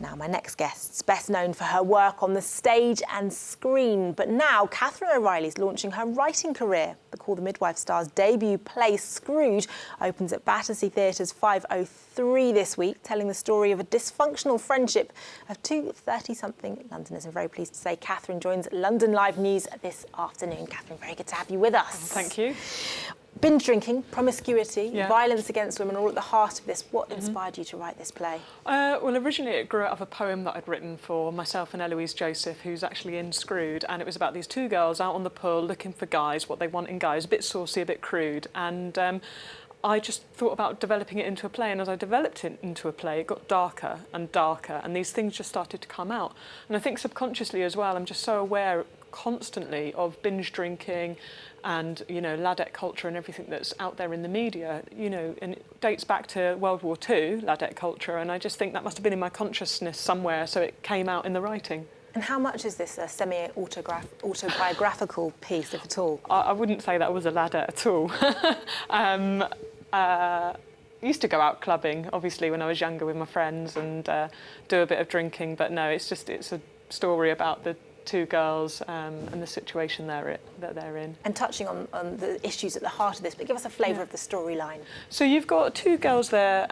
Now, my next guest's best known for her work on the stage and screen, but now Kathryn O'Reilly's launching her writing career. The Call the Midwife star's debut play, Scrooge, opens at Battersea Theatre's 503 this week, telling the story of a dysfunctional friendship of two 30-something Londoners. I'm very pleased to say Kathryn joins London Live News this afternoon. Kathryn, very good to have you with us. Thank you. Binge drinking, promiscuity, violence against women, all at the heart of this. What inspired you to write this play? Well, originally it grew out of a poem that I'd written for myself and Eloise Joseph, who's actually in Scrooge, and it was about these two girls out on the pull looking for guys, what they want in guys, a bit saucy, a bit crude, and I just thought about developing it into a play, and as I developed it into a play, it got darker and darker, and these things just started to come out. And I think subconsciously as well, I'm just so aware constantly of binge drinking and, you know, ladette culture and everything that's out there in the media, you know, and it dates back to World War II, ladette culture, and I just think that must have been in my consciousness somewhere, so it came out in the writing. And how much is this a semi-autobiographical piece, if at all? I wouldn't say that was a ladette at all. I used to go out clubbing, obviously, when I was younger with my friends and do a bit of drinking, but no, it's a story about the two girls and the situation that they're in. And touching on the issues at the heart of this, but give us a flavour of the storyline. So you've got two girls there,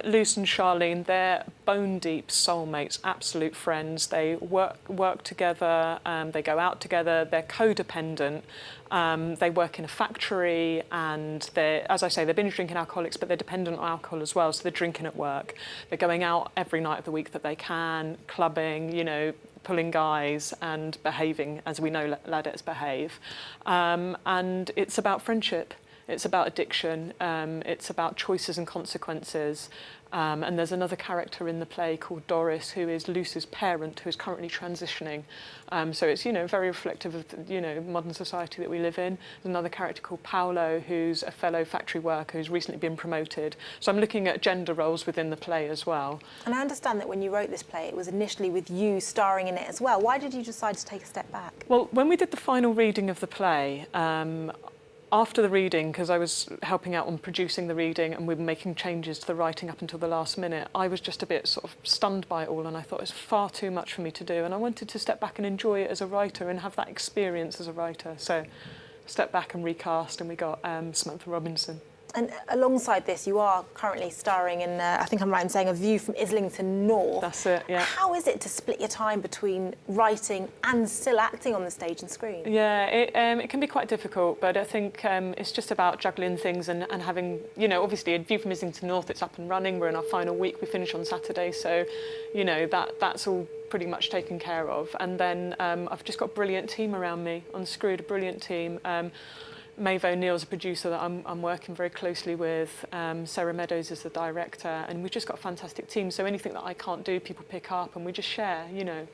Luce and Charlene. They're bone-deep soulmates, absolute friends. They work together, they go out together, they're codependent. They work in a factory and they're, as I say, they're binge drinking alcoholics, but they're dependent on alcohol as well, so they're drinking at work. They're going out every night of the week that they can, clubbing, you know, pulling guys and behaving as we know ladettes behave. And it's about friendship, it's about addiction, it's about choices and consequences. And there's another character in the play called Doris, who is Luce's parent, who is currently transitioning. So it's, you know, very reflective of the, you know, modern society that we live in. There's another character called Paolo, who's a fellow factory worker who's recently been promoted. So I'm looking at gender roles within the play as well. And I understand that when you wrote this play, it was initially with you starring in it as well. Why did you decide to take a step back? Well, when we did the final reading of the play, after the reading, because I was helping out on producing the reading and we were making changes to the writing up until the last minute, I was just a bit sort of stunned by it all, and I thought it was far too much for me to do, and I wanted to step back and enjoy it as a writer and have that experience as a writer. So stepped back and recast, and we got Samantha Robinson. And alongside this, you are currently starring in, I think I'm right in saying, A View from Islington North. That's it, yeah. How is it to split your time between writing and still acting on the stage and screen? Yeah, it can be quite difficult, but I think it's just about juggling things and having, you know, obviously A View from Islington North, it's up and running. We're in our final week. We finish on Saturday, so, you know, that's all pretty much taken care of. And then I've just got a brilliant team around me on Screwed, a brilliant team. Maeve O'Neill's a producer that I'm working very closely with. Sarah Meadows is the director, and we've just got a fantastic team. So anything that I can't do, people pick up and we just share, you know.